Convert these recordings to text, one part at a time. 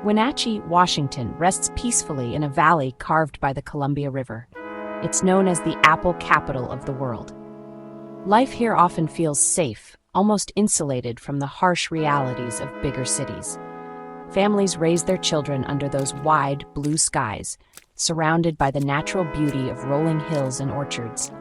Wenatchee, Washington, rests peacefully in a valley carved by the Columbia River. It's known as the apple capital of the world. Life here often feels safe, almost insulated from the harsh realities of bigger cities. Families raise their children under those wide, blue skies, surrounded by the natural beauty of rolling hills and orchards.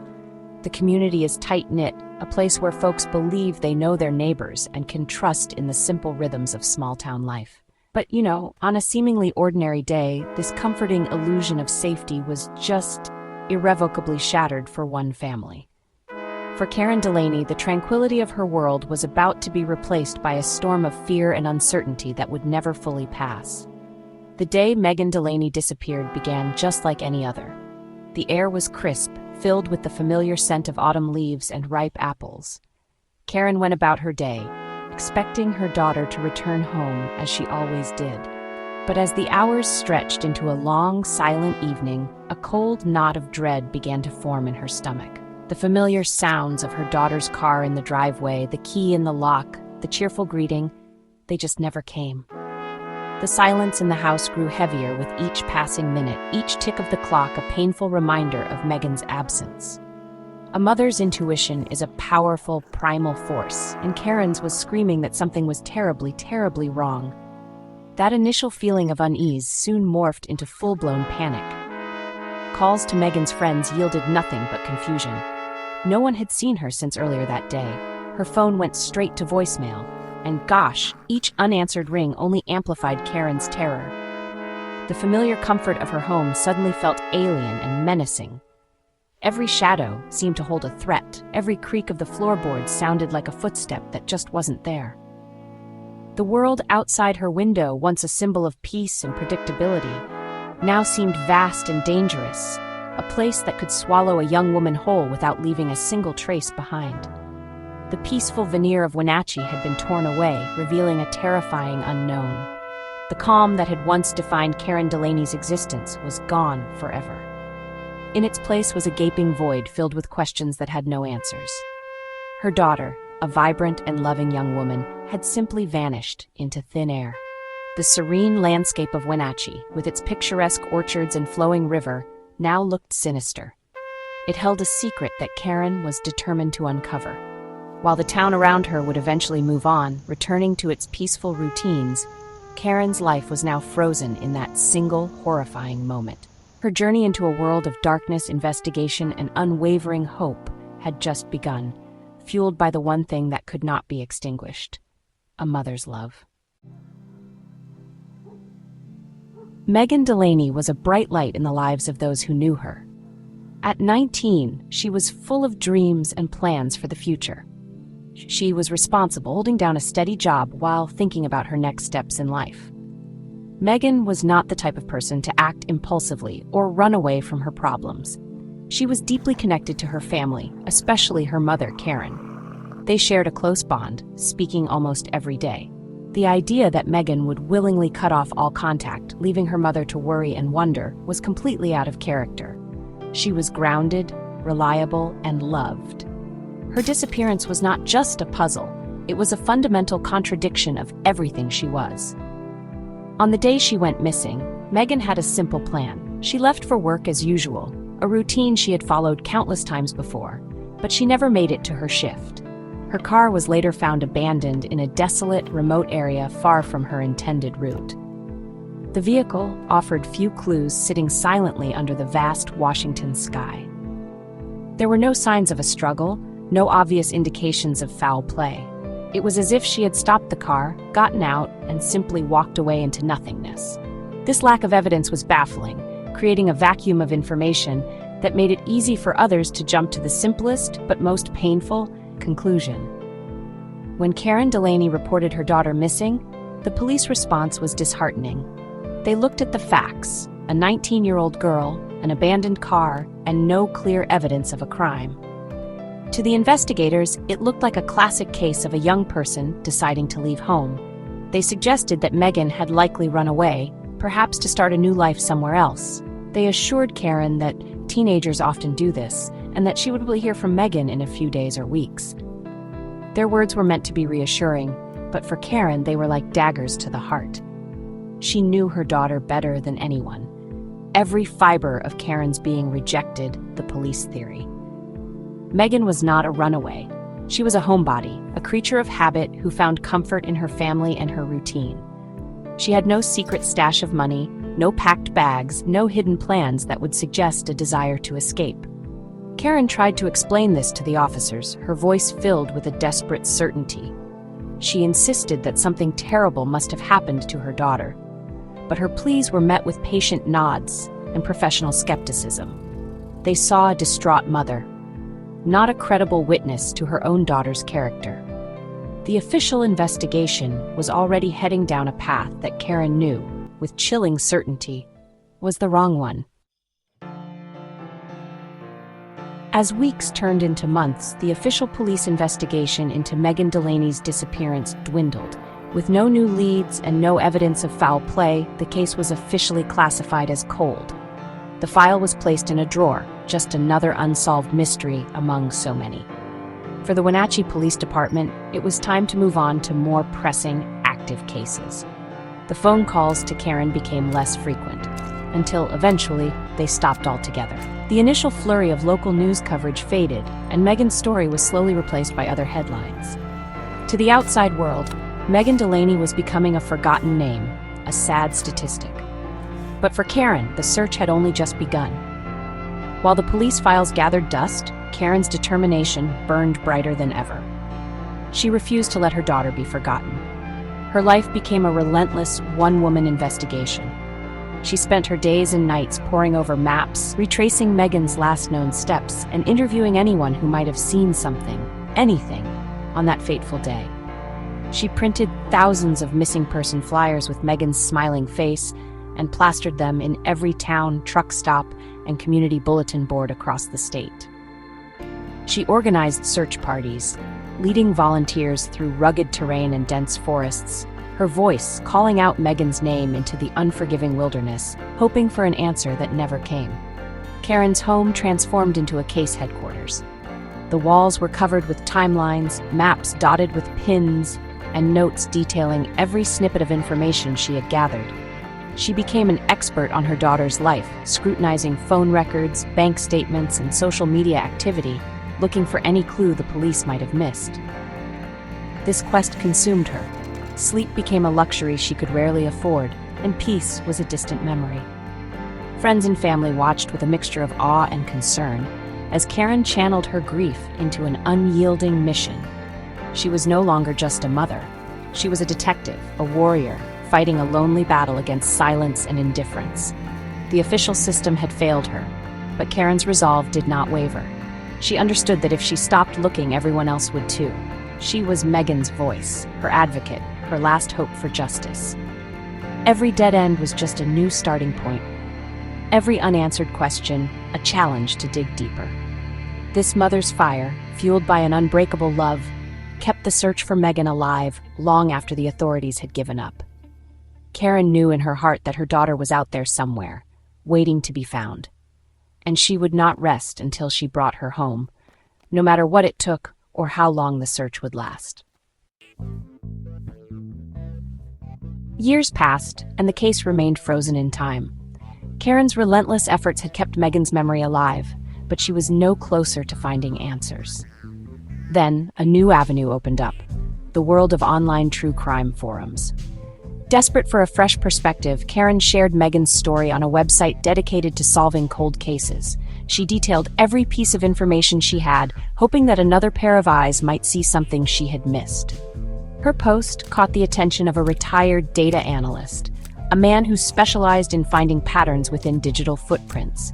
The community is tight-knit, a place where folks believe they know their neighbors and can trust in the simple rhythms of small-town life. But, on a seemingly ordinary day, this comforting illusion of safety was just irrevocably shattered for one family. For Karen Delaney, the tranquility of her world was about to be replaced by a storm of fear and uncertainty that would never fully pass. The day Megan Delaney disappeared began just like any other. The air was crisp, filled with the familiar scent of autumn leaves and ripe apples. Karen went about her day, expecting her daughter to return home as she always did. But as the hours stretched into a long, silent evening, a cold knot of dread began to form in her stomach. The familiar sounds of her daughter's car in the driveway, the key in the lock, the cheerful greeting, they just never came. The silence in the house grew heavier with each passing minute, each tick of the clock a painful reminder of Megan's absence. A mother's intuition is a powerful, primal force, and Karen's was screaming that something was terribly, terribly wrong. That initial feeling of unease soon morphed into full-blown panic. Calls to Megan's friends yielded nothing but confusion. No one had seen her since earlier that day. Her phone went straight to voicemail, and gosh, each unanswered ring only amplified Karen's terror. The familiar comfort of her home suddenly felt alien and menacing. Every shadow seemed to hold a threat. Every creak of the floorboards sounded like a footstep that just wasn't there. The world outside her window, once a symbol of peace and predictability, now seemed vast and dangerous, a place that could swallow a young woman whole without leaving a single trace behind. The peaceful veneer of Wenatchee had been torn away, revealing a terrifying unknown. The calm that had once defined Karen Delaney's existence was gone forever. In its place was a gaping void filled with questions that had no answers. Her daughter, a vibrant and loving young woman, had simply vanished into thin air. The serene landscape of Wenatchee, with its picturesque orchards and flowing river, now looked sinister. It held a secret that Karen was determined to uncover. While the town around her would eventually move on, returning to its peaceful routines, Karen's life was now frozen in that single, horrifying moment. Her journey into a world of darkness, investigation, and unwavering hope had just begun, fueled by the one thing that could not be extinguished: a mother's love. Megan Delaney was a bright light in the lives of those who knew her. At 19, she was full of dreams and plans for the future. She was responsible, holding down a steady job while thinking about her next steps in life. Megan was not the type of person to act impulsively or run away from her problems. She was deeply connected to her family, especially her mother, Karen. They shared a close bond, speaking almost every day. The idea that Megan would willingly cut off all contact, leaving her mother to worry and wonder, was completely out of character. She was grounded, reliable, and loved. Her disappearance was not just a puzzle, it was a fundamental contradiction of everything she was. On the day she went missing, Megan had a simple plan. She left for work as usual, a routine she had followed countless times before, but she never made it to her shift. Her car was later found abandoned in a desolate, remote area far from her intended route. The vehicle offered few clues, sitting silently under the vast Washington sky. There were no signs of a struggle, no obvious indications of foul play. It was as if she had stopped the car, gotten out, and simply walked away into nothingness. This lack of evidence was baffling, creating a vacuum of information that made it easy for others to jump to the simplest but most painful conclusion. When Karen Delaney reported her daughter missing, the police response was disheartening. They looked at the facts: a 19-year-old girl, an abandoned car, and no clear evidence of a crime. To the investigators, it looked like a classic case of a young person deciding to leave home. They suggested that Megan had likely run away, perhaps to start a new life somewhere else. They assured Karen that teenagers often do this, and that she would hear from Megan in a few days or weeks. Their words were meant to be reassuring, but for Karen, they were like daggers to the heart. She knew her daughter better than anyone. Every fiber of Karen's being rejected the police theory. Megan was not a runaway. She was a homebody, a creature of habit who found comfort in her family and her routine. She had no secret stash of money, no packed bags, no hidden plans that would suggest a desire to escape. Karen tried to explain this to the officers, her voice filled with a desperate certainty. She insisted that something terrible must have happened to her daughter, but her pleas were met with patient nods and professional skepticism. They saw a distraught mother, not a credible witness to her own daughter's character. The official investigation was already heading down a path that Karen knew, with chilling certainty, was the wrong one. As weeks turned into months, the official police investigation into Megan Delaney's disappearance dwindled. With no new leads and no evidence of foul play, the case was officially classified as cold. The file was placed in a drawer, just another unsolved mystery among so many. For the Wenatchee Police Department, it was time to move on to more pressing, active cases. The phone calls to Karen became less frequent, until eventually they stopped altogether. The initial flurry of local news coverage faded, and Megan's story was slowly replaced by other headlines. To the outside world, Megan Delaney was becoming a forgotten name, a sad statistic. But for Karen, the search had only just begun. While the police files gathered dust, Karen's determination burned brighter than ever. She refused to let her daughter be forgotten. Her life became a relentless, one-woman investigation. She spent her days and nights poring over maps, retracing Megan's last known steps, and interviewing anyone who might have seen something, anything, on that fateful day. She printed thousands of missing person flyers with Megan's smiling face and plastered them in every town, truck stop, and community bulletin board across the state. She organized search parties, leading volunteers through rugged terrain and dense forests, her voice calling out Megan's name into the unforgiving wilderness, hoping for an answer that never came. Karen's home transformed into a case headquarters. The walls were covered with timelines, maps dotted with pins, and notes detailing every snippet of information she had gathered. She became an expert on her daughter's life, scrutinizing phone records, bank statements, and social media activity, looking for any clue the police might have missed. This quest consumed her. Sleep became a luxury she could rarely afford, and peace was a distant memory. Friends and family watched with a mixture of awe and concern as Karen channeled her grief into an unyielding mission. She was no longer just a mother. She was a detective, a warrior, fighting a lonely battle against silence and indifference. The official system had failed her, but Karen's resolve did not waver. She understood that if she stopped looking, everyone else would too. She was Megan's voice, her advocate, her last hope for justice. Every dead end was just a new starting point. Every unanswered question, a challenge to dig deeper. This mother's fire, fueled by an unbreakable love, kept the search for Megan alive long after the authorities had given up. Karen knew in her heart that her daughter was out there somewhere, waiting to be found. And she would not rest until she brought her home, no matter what it took or how long the search would last. Years passed, and the case remained frozen in time. Karen's relentless efforts had kept Megan's memory alive, but she was no closer to finding answers. Then, a new avenue opened up, the world of online true crime forums. Desperate for a fresh perspective, Karen shared Megan's story on a website dedicated to solving cold cases. She detailed every piece of information she had, hoping that another pair of eyes might see something she had missed. Her post caught the attention of a retired data analyst, a man who specialized in finding patterns within digital footprints.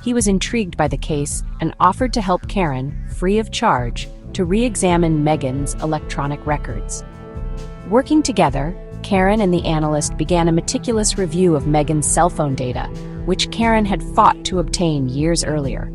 He was intrigued by the case and offered to help Karen, free of charge, to re-examine Megan's electronic records. Working together, Karen and the analyst began a meticulous review of Megan's cell phone data, which Karen had fought to obtain years earlier.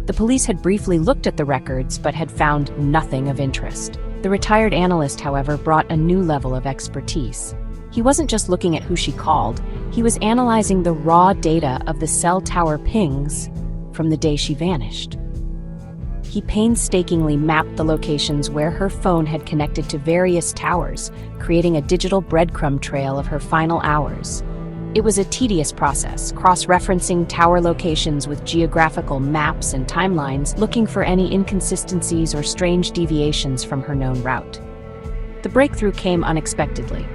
The police had briefly looked at the records but had found nothing of interest. The retired analyst, however, brought a new level of expertise. He wasn't just looking at who she called, he was analyzing the raw data of the cell tower pings from the day she vanished. He painstakingly mapped the locations where her phone had connected to various towers, creating a digital breadcrumb trail of her final hours. It was a tedious process, cross-referencing tower locations with geographical maps and timelines, looking for any inconsistencies or strange deviations from her known route. The breakthrough came unexpectedly.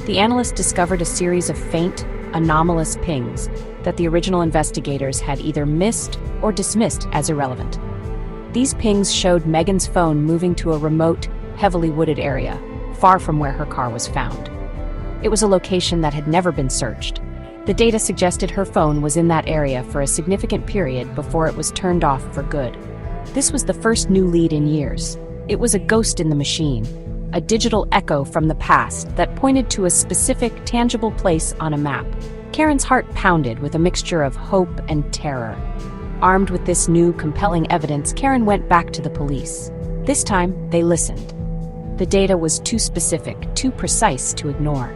The analyst discovered a series of faint, anomalous pings that the original investigators had either missed or dismissed as irrelevant. These pings showed Megan's phone moving to a remote, heavily wooded area, far from where her car was found. It was a location that had never been searched. The data suggested her phone was in that area for a significant period before it was turned off for good. This was the first new lead in years. It was a ghost in the machine, a digital echo from the past that pointed to a specific, tangible place on a map. Karen's heart pounded with a mixture of hope and terror. Armed with this new, compelling evidence, Karen went back to the police. This time, they listened. The data was too specific, too precise to ignore.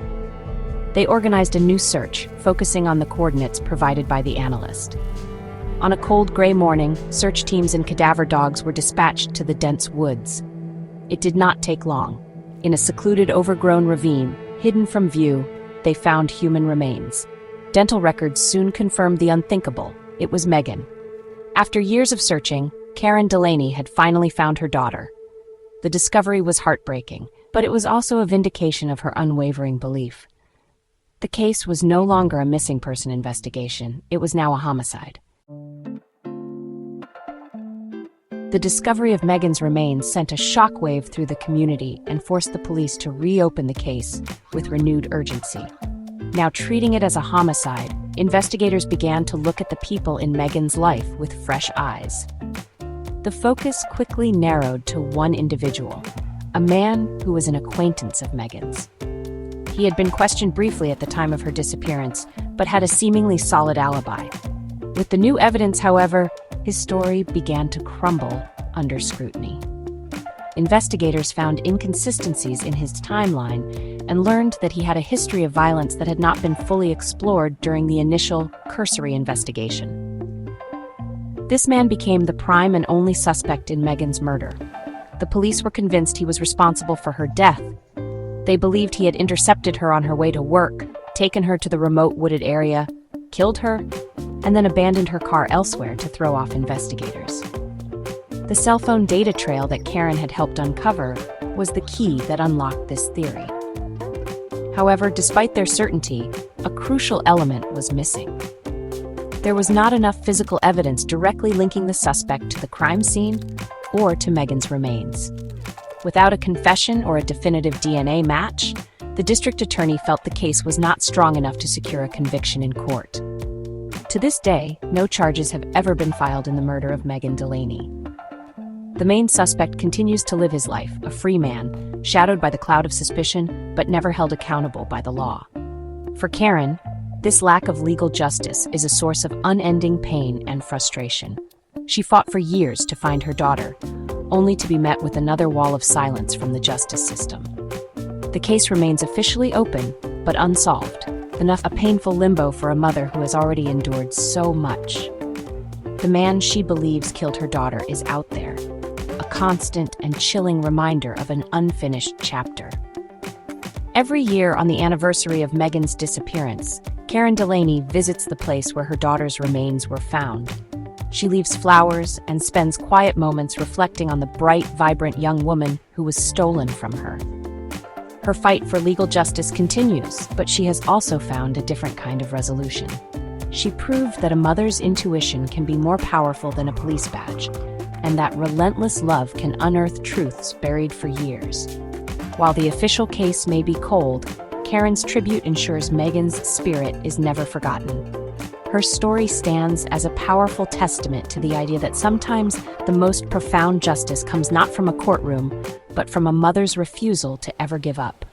They organized a new search, focusing on the coordinates provided by the analyst. On a cold gray morning, search teams and cadaver dogs were dispatched to the dense woods. It did not take long. In a secluded, overgrown ravine, hidden from view, they found human remains. Dental records soon confirmed the unthinkable. It was Megan. After years of searching, Megan Delaney had finally found her daughter. The discovery was heartbreaking, but it was also a vindication of her unwavering belief. The case was no longer a missing person investigation. It was now a homicide. The discovery of Megan's remains sent a shockwave through the community and forced the police to reopen the case with renewed urgency. Now treating it as a homicide, investigators began to look at the people in Megan's life with fresh eyes. The focus quickly narrowed to one individual, a man who was an acquaintance of Megan's. He had been questioned briefly at the time of her disappearance, but had a seemingly solid alibi. With the new evidence, however, his story began to crumble under scrutiny. Investigators found inconsistencies in his timeline and learned that he had a history of violence that had not been fully explored during the initial, cursory investigation. This man became the prime and only suspect in Megan's murder. The police were convinced he was responsible for her death. They believed he had intercepted her on her way to work, taken her to the remote wooded area, killed her, and then abandoned her car elsewhere to throw off investigators. The cell phone data trail that Karen had helped uncover was the key that unlocked this theory. However, despite their certainty, a crucial element was missing. There was not enough physical evidence directly linking the suspect to the crime scene or to Megan's remains. Without a confession or a definitive DNA match, the district attorney felt the case was not strong enough to secure a conviction in court. To this day, no charges have ever been filed in the murder of Megan Delaney. The main suspect continues to live his life, a free man, shadowed by the cloud of suspicion, but never held accountable by the law. For Karen, this lack of legal justice is a source of unending pain and frustration. She fought for years to find her daughter, only to be met with another wall of silence from the justice system. The case remains officially open, but unsolved, enough a painful limbo for a mother who has already endured so much. The man she believes killed her daughter is out there, a constant and chilling reminder of an unfinished chapter. Every year on the anniversary of Megan's disappearance, Megan Delaney visits the place where her daughter's remains were found. She leaves flowers and spends quiet moments reflecting on the bright, vibrant young woman who was stolen from her. Her fight for legal justice continues, but she has also found a different kind of resolution. She proved that a mother's intuition can be more powerful than a police badge, and that relentless love can unearth truths buried for years. While the official case may be cold, Karen's tribute ensures Megan's spirit is never forgotten. Her story stands as a powerful testament to the idea that sometimes the most profound justice comes not from a courtroom, but from a mother's refusal to ever give up.